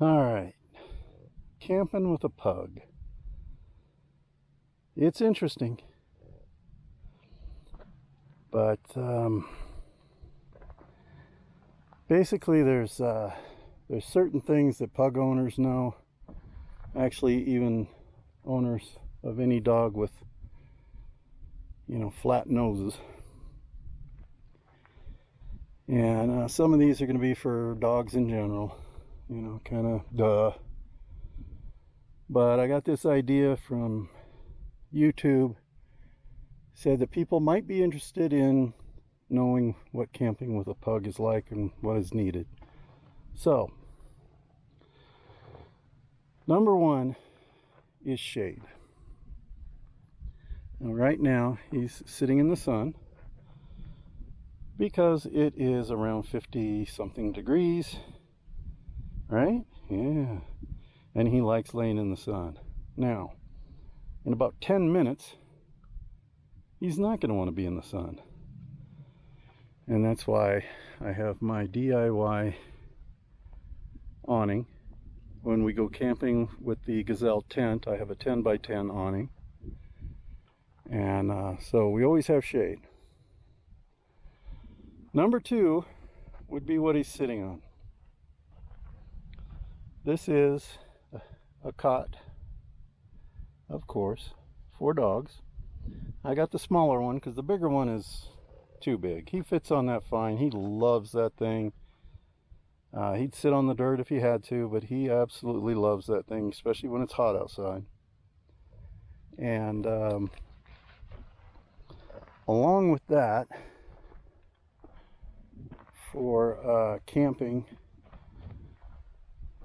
Alright, camping with a pug. It's interesting, but basically there's certain things that pug owners know, actually even owners of any dog with, you know, flat noses. And some of these are going to be for dogs in general, you know, kind of duh. But I got this idea from YouTube, said that people might be interested in knowing what camping with a pug is like and what is needed. So, number one is shade. Now, right now he's sitting in the sun because it is around 50 something degrees, right? Yeah, and he likes laying in the sun. Now, in about 10 minutes, he's not going to want to be in the sun. And that's why I have my DIY awning. When we go camping with the Gazelle tent, I have a 10 by 10 awning. And so we always have shade. Number two would be what he's sitting on. This is a cot, of course, for dogs. I got the smaller one because the bigger one is too big. He fits on that fine. He loves that thing. He'd sit on the dirt if he had to, but he absolutely loves that thing, especially when it's hot outside. And along with that, for camping,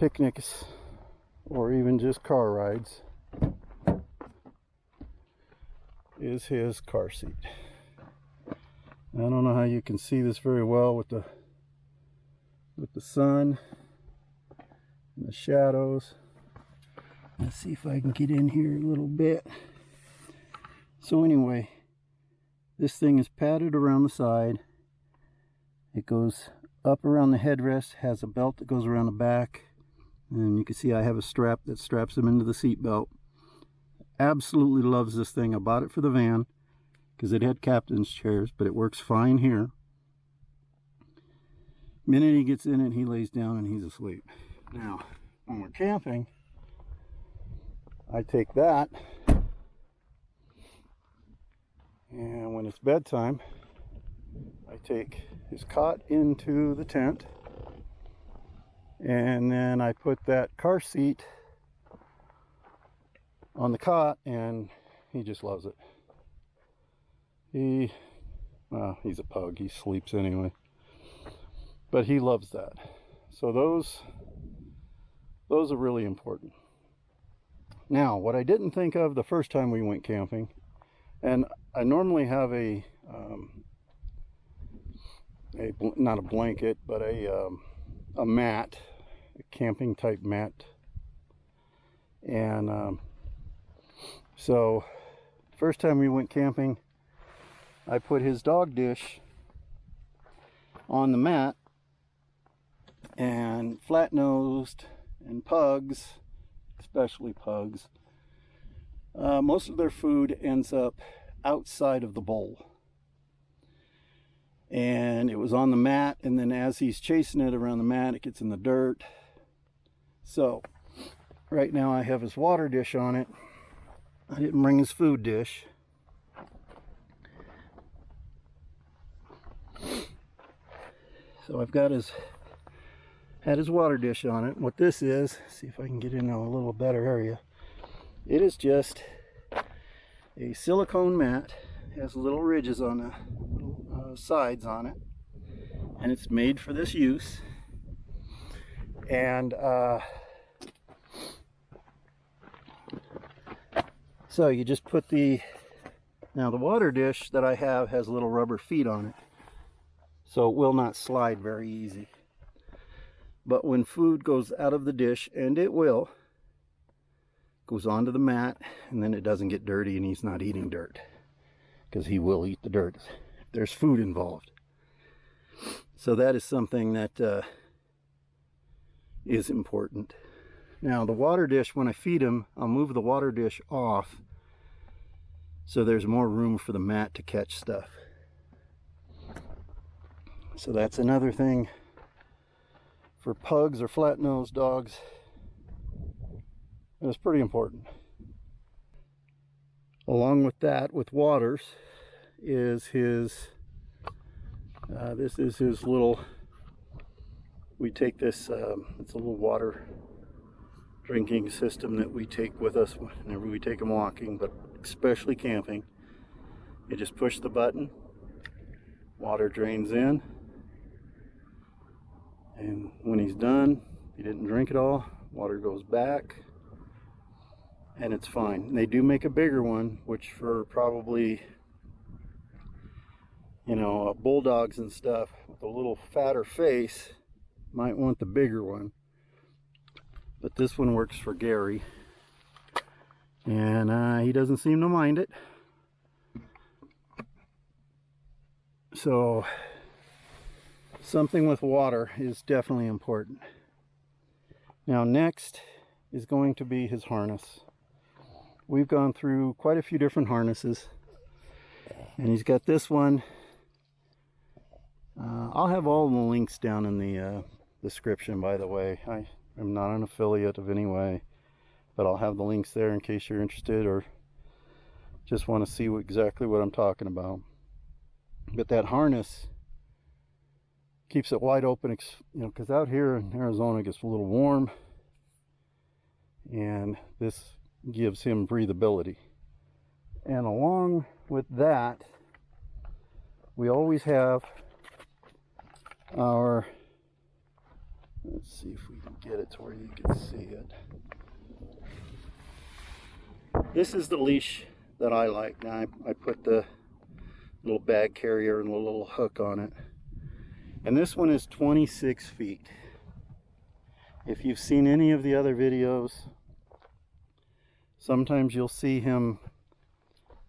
picnics, or even just car rides, is his car seat. I don't know how you can see this very well with the sun and the shadows. Let's see if I can get in here a little bit. So anyway, this thing is padded around the side. It goes up around the headrest, has a belt that goes around the back, and you can see I have a strap that straps him into the seat belt. Absolutely loves this thing. I bought it for the van because it had captain's chairs, but it works fine here. Minute he gets in it, he lays down and he's asleep. Now, when we're camping, I take that, and when it's bedtime, I take his cot into the tent, and then I put that car seat on the cot, and he just loves it. He's a pug. He sleeps anyway, but he loves that. So those are really important. Now, what I didn't think of the first time we went camping, and I normally have not a blanket, but a mat, a camping type mat. And so first time we went camping, I put his dog dish on the mat, and flat-nosed and pugs, especially pugs, most of their food ends up outside of the bowl. And it was on the mat, and then as he's chasing it around the mat, it gets in the dirt. So right now I have his water dish on it. I didn't bring his food dish. So I've got had his water dish on it. What this is, see if I can get in a little better area. It is just a silicone mat. It has little ridges on the little sides on it, and it's made for this use. And so you just put now the water dish that I have has little rubber feet on it, so it will not slide very easy. But when food goes out of the dish, and it will, goes onto the mat, and then it doesn't get dirty, and he's not eating dirt, because he will eat the dirt if there's food involved. So that is something that is important. Now the water dish, when I feed him, I'll move the water dish off so there's more room for the mat to catch stuff. So that's another thing for pugs or flat-nosed dogs. It's pretty important. Along with that, with Waters, is his, this is his little, we take this, it's a little water drinking system that we take with us whenever we take him walking, but especially camping. You just push the button, water drains in, and when he's done, he didn't drink it all, water goes back, and it's fine. And they do make a bigger one, which for probably, you know, bulldogs and stuff with a little fatter face might want the bigger one. But this one works for Gary, and he doesn't seem to mind it. So something with water is definitely important. Now next is going to be his harness. We've gone through quite a few different harnesses, and he's got this one. I'll have all the links down in the description, by the way. I'm not an affiliate of any way, but I'll have the links there in case you're interested or just want to see exactly what I'm talking about. But that harness keeps it wide open, you know, because out here in Arizona it gets a little warm, and this gives him breathability. And along with that, we always have our, let's see if we can get it to where you can see it. This is the leash that I like. Now I put the little bag carrier and a little hook on it. And this one is 26 feet. If you've seen any of the other videos, sometimes you'll see him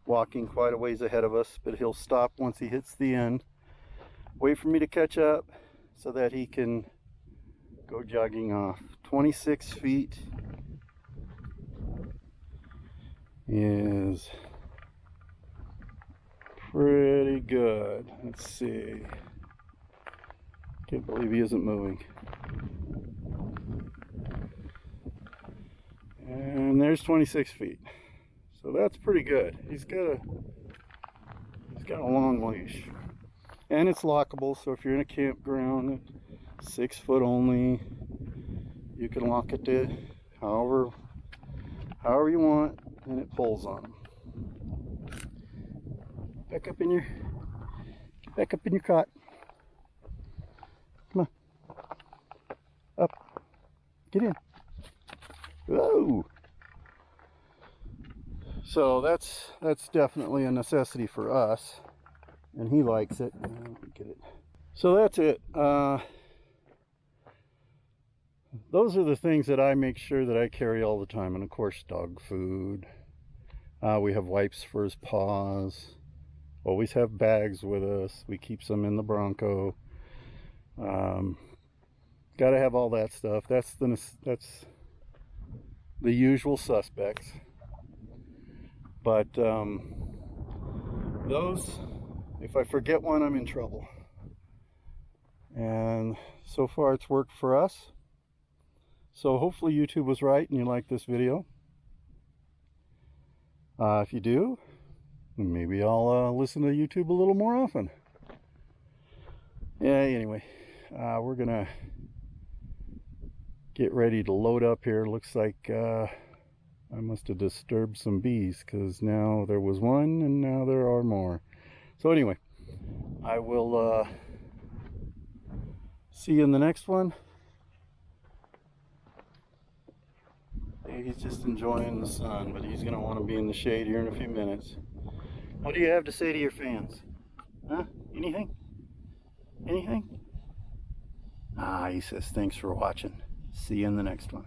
walking quite a ways ahead of us, but he'll stop once he hits the end, wait for me to catch up so that he can go jogging off. 26 feet is pretty good. Let's see. Can't believe he isn't moving. And there's 26 feet. So that's pretty good. He's got a long leash. And it's lockable, so if you're in a campground, 6 foot only, you can lock it to however you want, and it pulls on them. Back up in your cot. Come on. Up. Get in. Whoa. So that's definitely a necessity for us, and he likes it. Get it. So that's it. Those are the things that I make sure that I carry all the time, and of course dog food. We have wipes for his paws. Always have bags with us. We keep some in the Bronco. Got to have all that stuff. That's the usual suspects. But those, if I forget one, I'm in trouble. And so far it's worked for us. So hopefully YouTube was right and you like this video. If you do, maybe I'll listen to YouTube a little more often. Yeah, anyway, we're gonna get ready to load up here. Looks like I must have disturbed some bees, because now there was one and now there are more. So anyway, I will see you in the next one. He's just enjoying the sun, but he's going to want to be in the shade here in a few minutes. What do you have to say to your fans? Huh? Anything? Anything? He says thanks for watching. See you in the next one.